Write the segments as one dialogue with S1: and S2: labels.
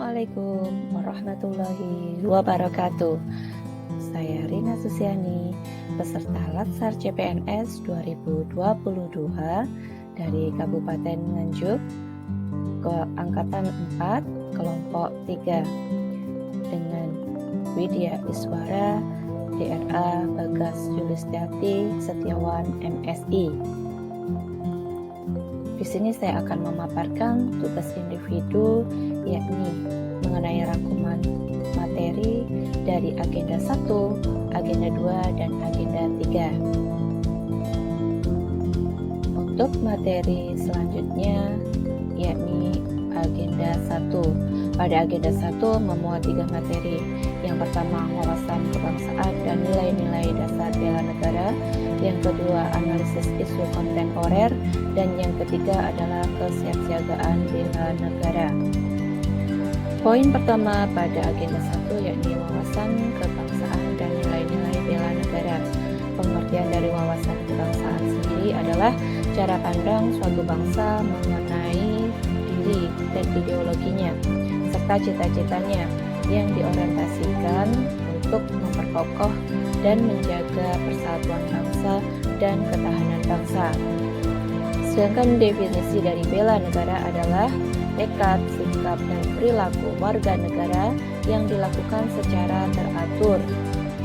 S1: Assalamualaikum warahmatullahi wabarakatuh. Saya Rina Susiani, peserta Latsar CPNS 2022 dari Kabupaten Nganjuk, Angkatan 4, Kelompok 3, dengan Widya Iswara, DRA Bagas Julistiati Setiawan MSI. Di sini saya akan memaparkan tugas individu, yakni mengenai rangkuman materi dari agenda 1, agenda 2, dan agenda 3. Untuk materi selanjutnya, yakni agenda 1. Pada agenda 1 memuat 3 materi. Yang pertama, wawasan kebangsaan dan nilai-nilai dasar bela negara. Yang kedua, analisis isu kontemporer. Dan yang ketiga adalah kesiapsiagaan bela negara. Poin pertama pada agenda 1 yakni wawasan kebangsaan dan nilai-nilai bela negara. Pengertian dari wawasan kebangsaan sendiri adalah cara pandang suatu bangsa mengenai diri dan ideologinya, serta cita-citanya yang diorientasikan untuk memperkokoh dan menjaga persatuan bangsa dan ketahanan bangsa. Sedangkan definisi dari bela negara adalah tekad, sikap, dan perilaku warga negara yang dilakukan secara teratur,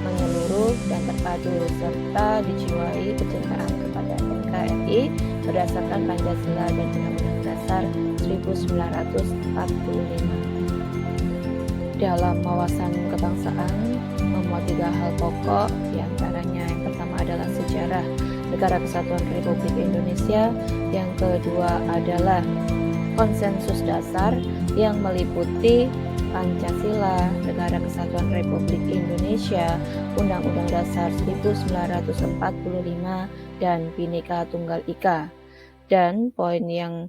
S1: menyeluruh, dan terpadu, serta dijiwai kecintaan kepada NKRI berdasarkan Pancasila dan Undang-Undang Dasar 1945. Dalam wawasan kebangsaan memuat 3 hal pokok, diantaranya yang pertama adalah sejarah Negara Kesatuan Republik Indonesia, yang kedua adalah konsensus dasar yang meliputi Pancasila, Negara Kesatuan Republik Indonesia, Undang-Undang Dasar 1945, dan Bhinneka Tunggal Ika. Dan poin yang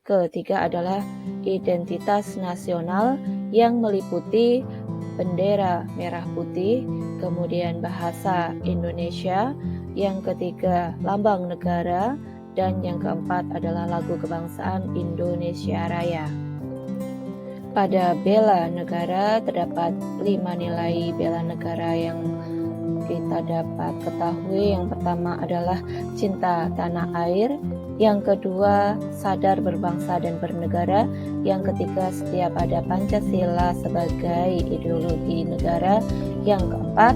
S1: ketiga adalah identitas nasional yang meliputi bendera merah putih, kemudian bahasa Indonesia, yang ketiga lambang negara, dan yang keempat adalah lagu kebangsaan Indonesia Raya. Pada bela negara terdapat 5 nilai bela negara yang kita dapat ketahui. Yang pertama adalah cinta tanah air, yang kedua sadar berbangsa dan bernegara, yang ketiga setia pada Pancasila sebagai ideologi negara, yang keempat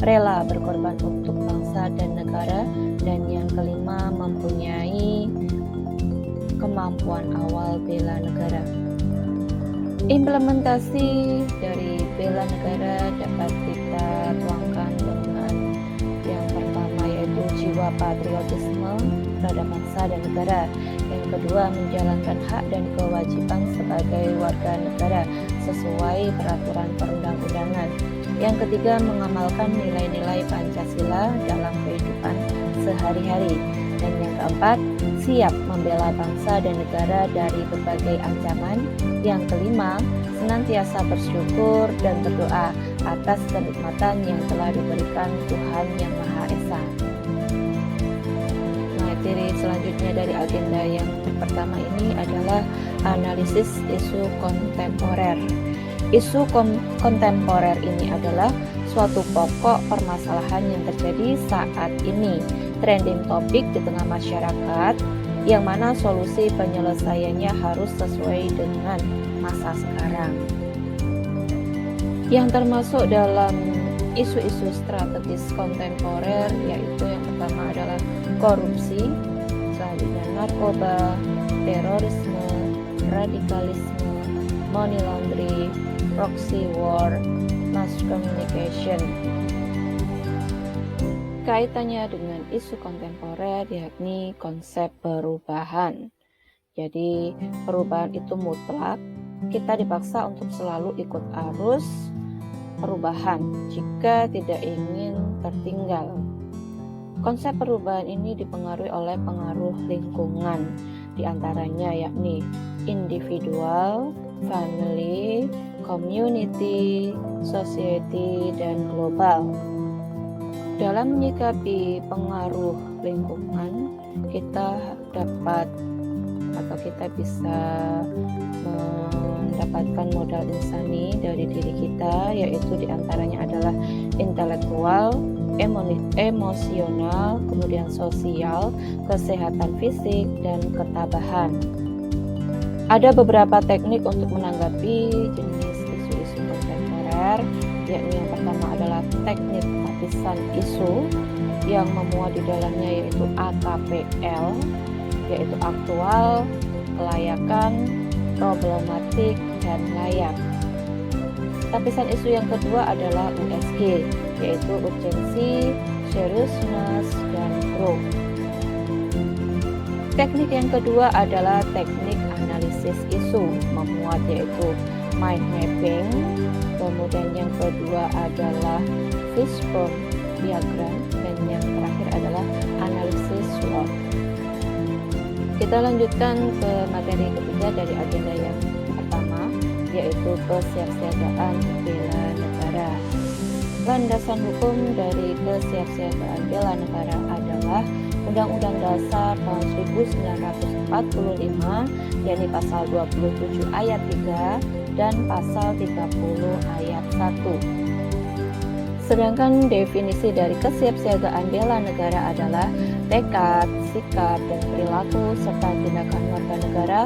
S1: rela berkorban untuk bangsa dan negara, dan yang kelima mempunyai kemampuan awal bela negara. Implementasi dari bela negara dapat kita tuangkan dengan yang pertama, yaitu jiwa patriotisme terhadap bangsa dan negara. Yang kedua, menjalankan hak dan kewajiban sebagai warga negara sesuai peraturan perundang-undangan. Yang ketiga, mengamalkan nilai-nilai Pancasila dalam kehidupan sehari-hari. Dan yang keempat, siap membela bangsa dan negara dari berbagai ancaman. Yang kelima, senantiasa bersyukur dan berdoa atas kenikmatan yang telah diberikan Tuhan Yang Maha Esa. Materi selanjutnya dari agenda yang pertama ini adalah analisis isu kontemporer. Isu kontemporer ini adalah suatu pokok permasalahan yang terjadi saat ini, trending topik di tengah masyarakat, yang mana solusi penyelesaiannya harus sesuai dengan masa sekarang. Yang termasuk dalam isu-isu strategis kontemporer yaitu yang pertama adalah korupsi, selanjutnya narkoba, terorisme, radikalisme, money laundering, proxy war, mass communication. Kaitannya dengan isu kontemporer yakni konsep perubahan. Jadi perubahan itu mutlak, kita dipaksa untuk selalu ikut arus perubahan jika tidak ingin tertinggal. Konsep perubahan ini dipengaruhi oleh pengaruh lingkungan, diantaranya yakni individual, family, community, society, dan global. Dalam menyikapi pengaruh lingkungan, kita dapat atau kita bisa mendapatkan modal insani dari diri kita, yaitu diantaranya adalah intelektual, emosional, kemudian sosial, kesehatan fisik, dan ketabahan. Ada beberapa teknik untuk menanggapi jenis isu-isu kontemporer, yakni yang pertama adalah teknik lapisan isu yang memuat di dalamnya yaitu AKPL, yaitu aktual, kelayakan, problematik, dan layak. Lapisan isu yang kedua adalah USG, yaitu urgency, seriousness, dan growth. Teknik yang kedua adalah teknik analisis isu, memuat yaitu mind mapping. Kemudian yang kedua adalah fishbone diagram, dan yang terakhir adalah analisis SWOT. Kita lanjutkan ke materi ketiga dari agenda yang pertama, yaitu kesiapsiagaan bela negara. Landasan hukum dari kesiapsiagaan bela negara adalah Undang-Undang Dasar tahun 1945, yakni pasal 27 ayat 3 dan pasal 30 ayat 1. Sedangkan definisi dari kesiapsiagaan bela negara adalah tekad, sikap, dan perilaku serta tindakan warga negara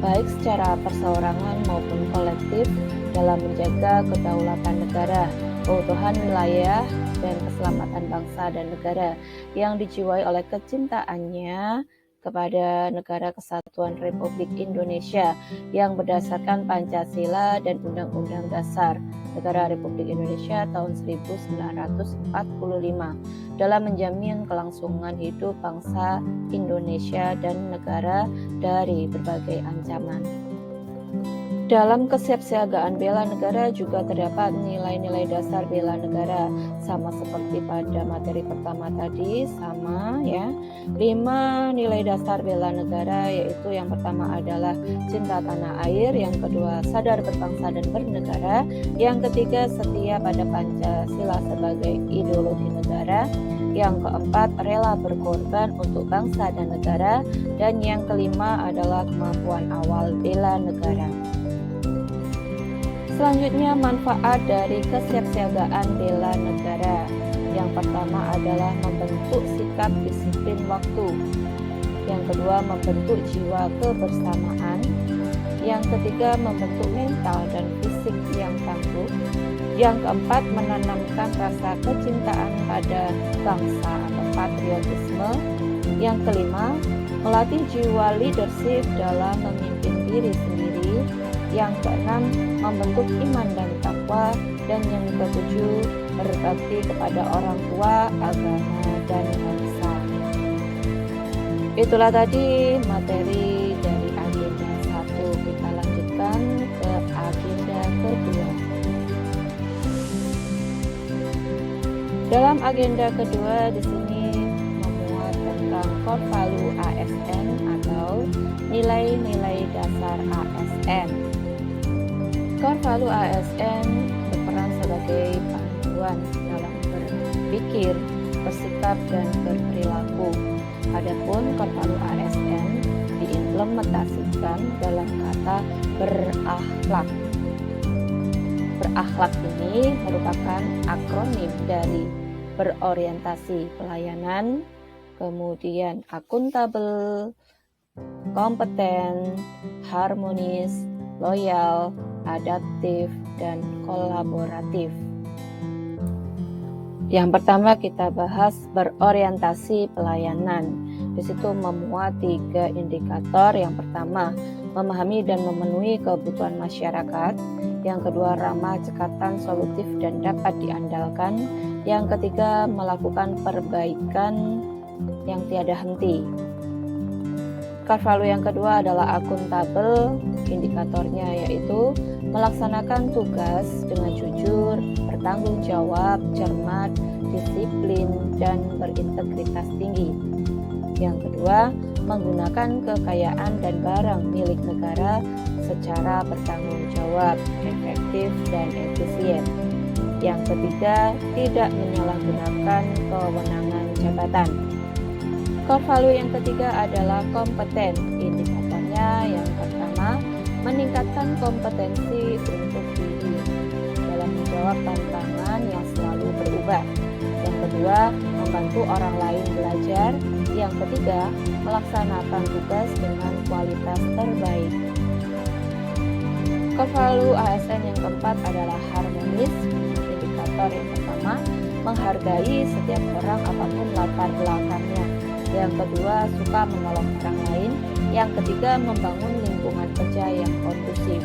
S1: baik secara perseorangan maupun kolektif dalam menjaga kedaulatan negara, keutuhan wilayah, dan keselamatan bangsa dan negara yang dijiwai oleh kecintaannya kepada Negara Kesatuan Republik Indonesia yang berdasarkan Pancasila dan Undang-Undang Dasar Negara Republik Indonesia tahun 1945 dalam menjamin kelangsungan hidup bangsa Indonesia dan negara dari berbagai ancaman. Dalam kesiapsiagaan bela negara juga terdapat nilai-nilai dasar bela negara, sama seperti pada materi pertama tadi, sama ya. 5 nilai dasar bela negara, yaitu yang pertama adalah cinta tanah air, yang kedua sadar berbangsa dan bernegara, yang ketiga setia pada Pancasila sebagai ideologi negara, yang keempat rela berkorban untuk bangsa dan negara, dan yang kelima adalah kemampuan awal bela negara. Selanjutnya, manfaat dari kesiapsiagaan bela negara. Yang pertama adalah membentuk sikap disiplin waktu. Yang kedua, membentuk jiwa kebersamaan. Yang ketiga, membentuk mental dan fisik yang tangguh. Yang keempat, menanamkan rasa kecintaan pada bangsa atau patriotisme. Yang kelima, melatih jiwa leadership dalam memimpin diri sendiri. Yang keenam, membentuk iman dan takwa, dan yang ketujuh, berbakti kepada orang tua, agama, dan bangsa. Itulah tadi materi dari agenda 1. Kita lanjutkan ke agenda kedua. Dalam agenda kedua di sini memuat tentang core value ASN atau nilai-nilai dasar ASN. Core value ASN berperan sebagai panduan dalam berpikir, bersikap, dan berperilaku. Adapun core value ASN diimplementasikan dalam kata berakhlak. Berakhlak ini merupakan akronim dari berorientasi pelayanan, kemudian akuntabel, kompeten, harmonis, loyal, adaptif, dan kolaboratif. Yang pertama kita bahas berorientasi pelayanan. Di situ memuat 3 indikator. Yang pertama, memahami dan memenuhi kebutuhan masyarakat. Yang kedua, ramah, cekatan, solutif, dan dapat diandalkan. Yang ketiga, melakukan perbaikan yang tiada henti. Core value yang kedua adalah akuntabel. Indikatornya yaitu melaksanakan tugas dengan jujur, bertanggung jawab, cermat, disiplin, dan berintegritas tinggi. Yang kedua, menggunakan kekayaan dan barang milik negara secara bertanggung jawab, efektif, dan efisien. Yang ketiga, tidak menyalahgunakan kewenangan jabatan. Core value yang ketiga adalah kompeten. Indikatornya yang pertama, meningkatkan kompetensi untuk diri dalam menjawab tantangan yang selalu berubah. Yang kedua, membantu orang lain belajar. Yang ketiga, melaksanakan tugas dengan kualitas terbaik. Core value ASN yang keempat adalah harmonis. Indikator yang pertama, menghargai setiap orang apapun latar belakangnya. Yang kedua, suka menolong orang lain. Yang ketiga, membangun lingkungan kerja yang kondusif.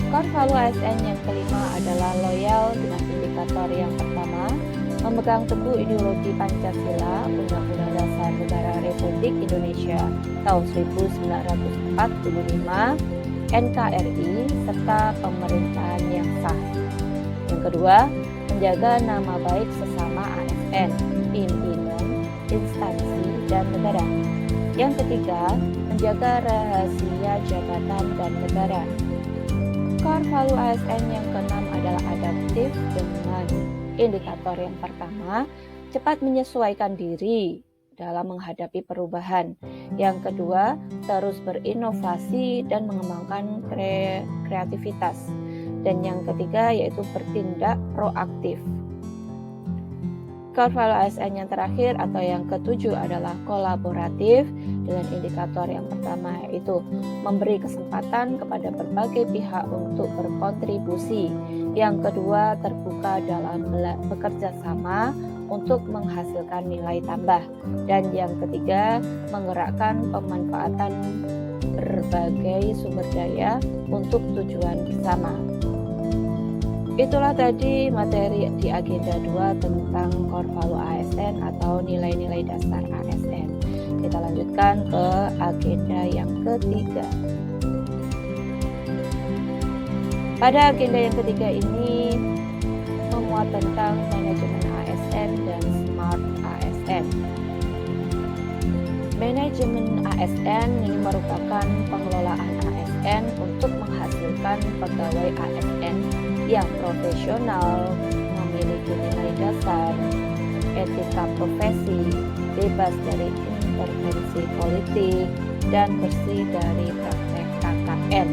S1: Core value ASN yang kelima adalah loyal dengan indikator yang pertama, memegang teguh ideologi Pancasila, Undang-Undang Dasar Negara Republik Indonesia tahun 1945, NKRI, serta pemerintahan yang sah. Yang kedua, menjaga nama baik sesama ASN, pimpinan, instansi, dan negara. Yang ketiga, menjaga rahasia jabatan dan negara. Core value ASN yang keenam adalah adaptif dengan indikator yang pertama, cepat menyesuaikan diri dalam menghadapi perubahan. Yang kedua, terus berinovasi dan mengembangkan kreativitas. Dan yang ketiga yaitu bertindak proaktif. Core value ASN yang terakhir atau yang ketujuh adalah kolaboratif dengan indikator yang pertama yaitu memberi kesempatan kepada berbagai pihak untuk berkontribusi. Yang kedua, terbuka dalam bekerja sama untuk menghasilkan nilai tambah. Dan yang ketiga, menggerakkan pemanfaatan berbagai sumber daya untuk tujuan bersama. Itulah tadi materi di agenda 2 tentang core value ASN atau nilai-nilai dasar ASN. Kita lanjutkan ke agenda yang ketiga. Pada agenda yang ketiga ini memuat tentang manajemen ASN dan smart ASN. Manajemen ASN ini merupakan pengelolaan ASN untuk menghasilkan pegawai ASN yang profesional, memiliki nilai dasar, etika profesi, bebas dari intervensi politik, dan bersih dari praktek KKN.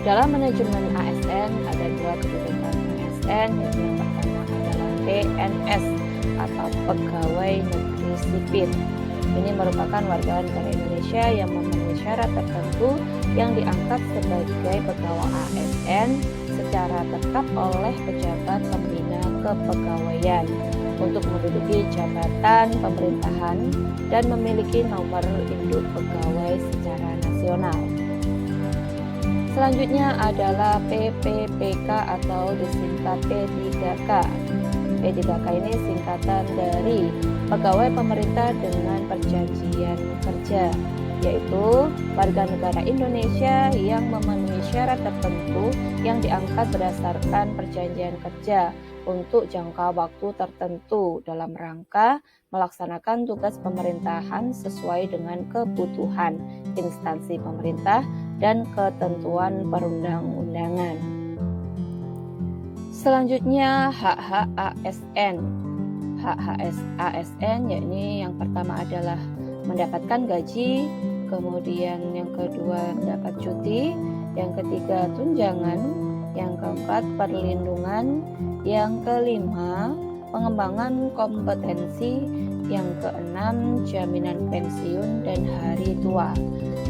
S1: Dalam manajemen ASN ada dua kedudukan ASN, yaitu yang pertama adalah PNS atau Pegawai Negeri Sipil. Ini merupakan warga negara Indonesia yang memenuhi syarat tertentu yang diangkat sebagai pegawai ASN secara tetap oleh pejabat pembina kepegawaian untuk menduduki jabatan pemerintahan dan memiliki nomor induk pegawai secara nasional. Selanjutnya adalah PPPK atau disingkat P3K. P3K ini singkatan dari Pegawai Pemerintah dengan Perjanjian Kerja, yaitu warga negara Indonesia yang memenuhi syarat tertentu yang diangkat berdasarkan perjanjian kerja untuk jangka waktu tertentu dalam rangka melaksanakan tugas pemerintahan sesuai dengan kebutuhan instansi pemerintah dan ketentuan perundang-undangan. Selanjutnya hak-hak ASN. Hak-hak ASN yakni yang pertama adalah mendapatkan gaji, kemudian yang kedua mendapat cuti, yang ketiga tunjangan, yang keempat perlindungan, yang kelima pengembangan kompetensi, yang keenam jaminan pensiun dan hari tua.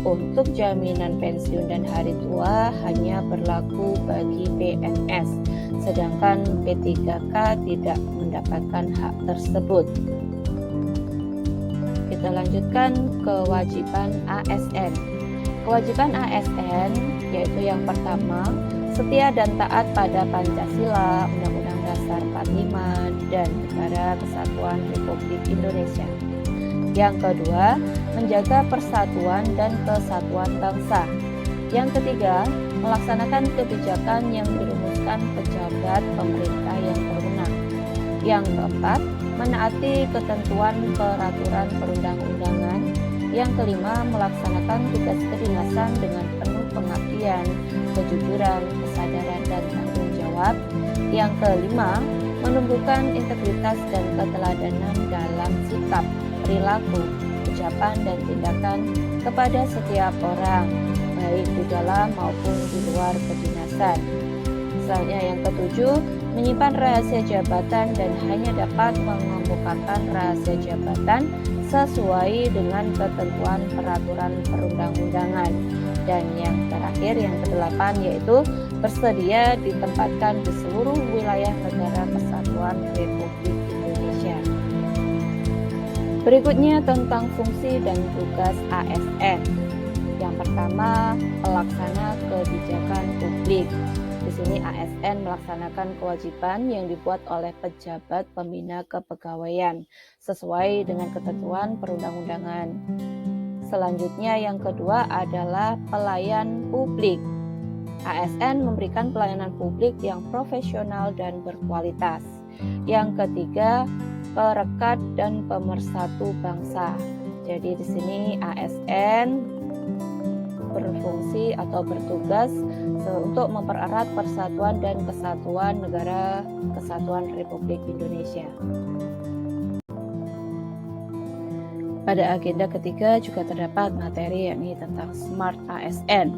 S1: Untuk jaminan pensiun dan hari tua hanya berlaku bagi PNS, sedangkan P3K tidak mendapatkan hak tersebut. Kita lanjutkan kewajiban ASN. Kewajiban ASN yaitu yang pertama, setia dan taat pada Pancasila, Undang-Undang Dasar 45, dan Negara Kesatuan Republik Indonesia. Yang kedua, menjaga persatuan dan kesatuan bangsa. Yang ketiga, melaksanakan kebijakan yang dirumuskan pejabat pemerintah yang berwenang. Yang keempat, menaati ketentuan peraturan perundang-undangan. Yang kelima, melaksanakan tugas kedinasan dengan penuh pengabdian, kejujuran, kesadaran, dan tanggung jawab. Yang kelima, menumbuhkan integritas dan keteladanan dalam sikap, perilaku, ucapan dan tindakan kepada setiap orang, baik di dalam maupun di luar kedinasan. Misalnya yang ketujuh, menyimpan rahasia jabatan dan hanya dapat mengemukakan rahasia jabatan sesuai dengan ketentuan peraturan perundang-undangan. Dan yang terakhir, yang kedelapan, yaitu bersedia ditempatkan di seluruh wilayah negara kesatuan Republik Indonesia. Berikutnya tentang fungsi dan tugas ASN. Yang pertama, pelaksana kebijakan publik. Di sini ASN melaksanakan kewajiban yang dibuat oleh pejabat pembina kepegawaian sesuai dengan ketentuan perundang-undangan. Selanjutnya yang kedua adalah pelayan publik. ASN memberikan pelayanan publik yang profesional dan berkualitas. Yang ketiga, perekat dan pemersatu bangsa. Jadi di sini ASN berfungsi atau bertugas untuk mempererat persatuan dan kesatuan negara kesatuan Republik Indonesia. Pada agenda ketiga juga terdapat materi yakni tentang Smart ASN,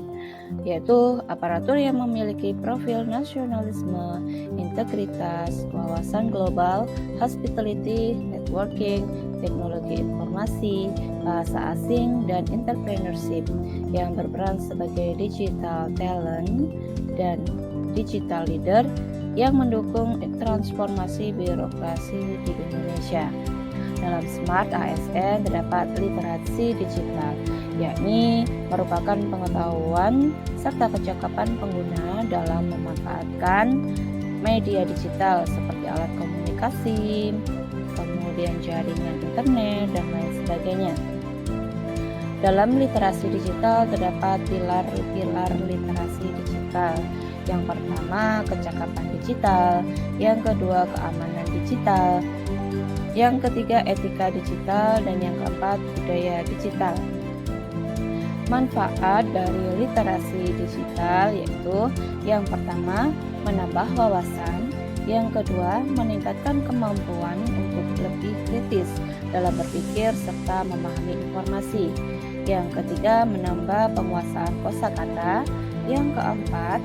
S1: yaitu aparatur yang memiliki profil nasionalisme, integritas, wawasan global, hospitality, networking, teknologi informasi, bahasa asing, dan entrepreneurship yang berperan sebagai digital talent dan digital leader yang mendukung transformasi birokrasi di Indonesia. Dalam Smart ASN terdapat literasi digital, yakni merupakan pengetahuan serta kecakapan pengguna dalam memanfaatkan media digital seperti alat komunikasi, kemudian jaringan internet, dan lain sebagainya. Dalam literasi digital terdapat pilar-pilar literasi digital. Yang pertama, kecakapan digital. Yang kedua, keamanan digital. Yang ketiga, etika digital. Dan yang keempat, budaya digital. Manfaat dari literasi digital yaitu yang pertama, menambah wawasan. Yang kedua, meningkatkan kemampuan untuk lebih kritis dalam berpikir serta memahami informasi. Yang ketiga, menambah penguasaan kosakata. Yang keempat,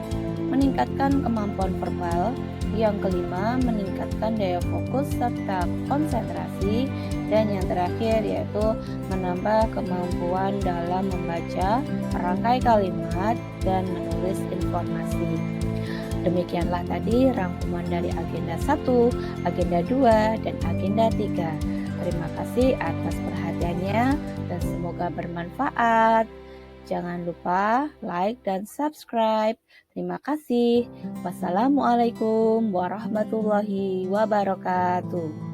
S1: meningkatkan kemampuan verbal. Yang kelima, meningkatkan daya fokus serta konsentrasi. Dan yang terakhir yaitu menambah kemampuan dalam membaca, merangkai kalimat, dan menulis informasi. Demikianlah tadi rangkuman dari agenda 1, agenda 2, dan agenda 3. Terima kasih atas perhatiannya dan semoga bermanfaat. Jangan lupa like dan subscribe. Terima kasih. Wassalamualaikum warahmatullahi wabarakatuh.